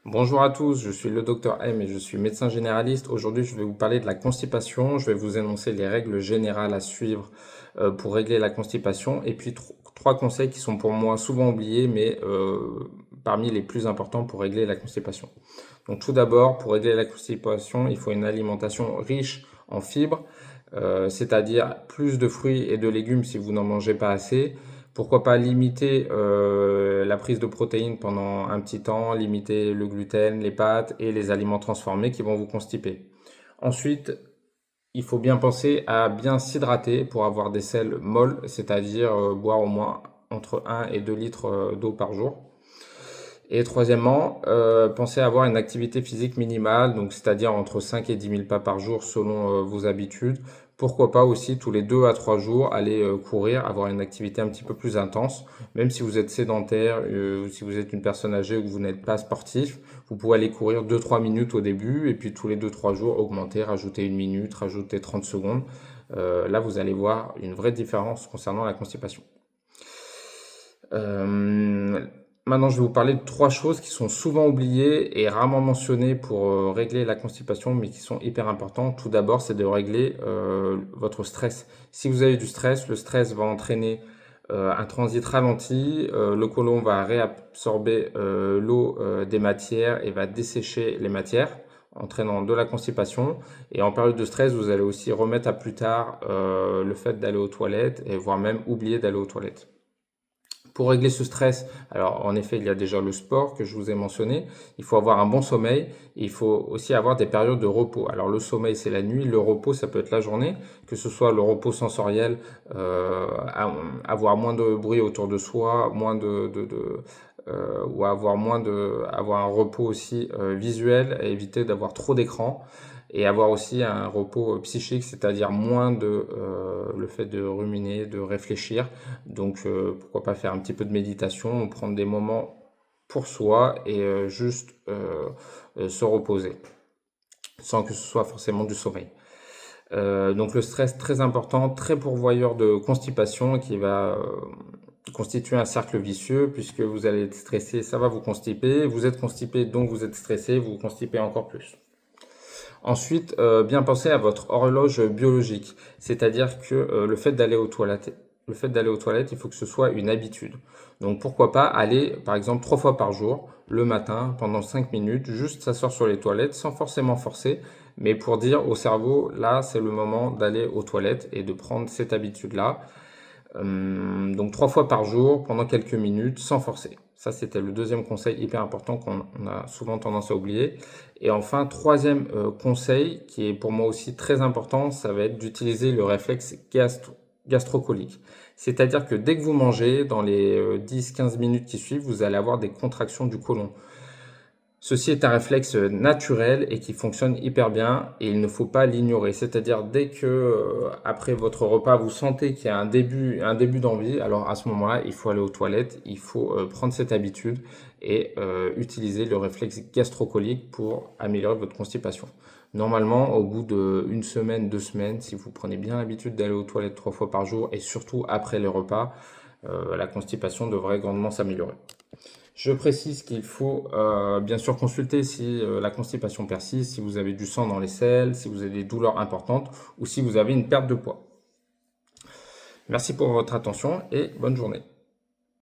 Bonjour à tous, je suis le docteur M et je suis médecin généraliste. Aujourd'hui, je vais vous parler de la constipation. Je vais vous énoncer les règles générales à suivre pour régler la constipation et puis trois conseils qui sont pour moi souvent oubliés mais parmi les plus importants pour régler la constipation. Donc tout d'abord, pour régler la constipation, il faut une alimentation riche en fibres, c'est-à-dire plus de fruits et de légumes si vous n'en mangez pas assez. Pourquoi pas limiter la prise de protéines pendant un petit temps, limiter le gluten, les pâtes et les aliments transformés qui vont vous constiper. Ensuite, il faut bien penser à bien s'hydrater pour avoir des selles molles, c'est-à-dire boire au moins entre 1 et 2 litres d'eau par jour. Et troisièmement, pensez à avoir une activité physique minimale, donc c'est-à-dire entre 5 et 10 000 pas par jour selon vos habitudes. Pourquoi pas aussi tous les 2 à 3 jours aller courir, avoir une activité un petit peu plus intense. Même si vous êtes sédentaire, si vous êtes une personne âgée ou que vous n'êtes pas sportif, vous pouvez aller courir 2-3 minutes au début et puis tous les 2-3 jours augmenter, rajouter 1 minute, rajouter 30 secondes. Là, vous allez voir une vraie différence concernant la constipation. Euh, Maintenant, je vais vous parler de trois choses qui sont souvent oubliées et rarement mentionnées pour régler la constipation, mais qui sont hyper importantes. Tout d'abord, c'est de régler votre stress. Si vous avez du stress, le stress va entraîner un transit ralenti. Le côlon va réabsorber l'eau des matières et va dessécher les matières, entraînant de la constipation. Et en période de stress, vous allez aussi remettre à plus tard le fait d'aller aux toilettes et voire même oublier d'aller aux toilettes. Pour régler ce stress, alors en effet, il y a déjà le sport que je vous ai mentionné. Il faut avoir un bon sommeil. Et il faut aussi avoir des périodes de repos. Alors le sommeil, c'est la nuit. Le repos, ça peut être la journée, que ce soit le repos sensoriel, avoir moins de bruit autour de soi, ou avoir un repos aussi visuel, et éviter d'avoir trop d'écran et avoir aussi un repos psychique, c'est-à-dire moins de le fait de ruminer, de réfléchir. Donc pourquoi pas faire un petit peu de méditation, prendre des moments pour soi et juste se reposer, sans que ce soit forcément du sommeil. Donc le stress très important, très pourvoyeur de constipation qui va constituer un cercle vicieux puisque vous allez être stressé, ça va vous constiper, vous êtes constipé donc vous êtes stressé, vous vous constipez encore plus. Ensuite, bien penser à votre horloge biologique, c'est-à-dire que le fait d'aller aux toilettes, il faut que ce soit une habitude. Donc pourquoi pas aller, par exemple, 3 fois par jour, le matin, pendant 5 minutes, juste s'asseoir sur les toilettes sans forcément forcer, mais pour dire au cerveau, là, c'est le moment d'aller aux toilettes et de prendre cette habitude-là. Donc 3 fois par jour, pendant quelques minutes, sans forcer. Ça, c'était le deuxième conseil hyper important qu'on a souvent tendance à oublier. Et enfin, troisième conseil, qui est pour moi aussi très important, ça va être d'utiliser le réflexe gastrocolique. C'est-à-dire que dès que vous mangez, dans les 10-15 minutes qui suivent, vous allez avoir des contractions du côlon. Ceci est un réflexe naturel et qui fonctionne hyper bien et il ne faut pas l'ignorer. C'est-à-dire dès que après votre repas vous sentez qu'il y a un début d'envie, alors à ce moment-là il faut aller aux toilettes, il faut prendre cette habitude et utiliser le réflexe gastrocolique pour améliorer votre constipation. Normalement, au bout d'une semaine, 2 semaines, si vous prenez bien l'habitude d'aller aux toilettes 3 fois par jour et surtout après les repas, la constipation devrait grandement s'améliorer. Je précise qu'il faut bien sûr consulter si la constipation persiste, si vous avez du sang dans les selles, si vous avez des douleurs importantes ou si vous avez une perte de poids. Merci pour votre attention et bonne journée.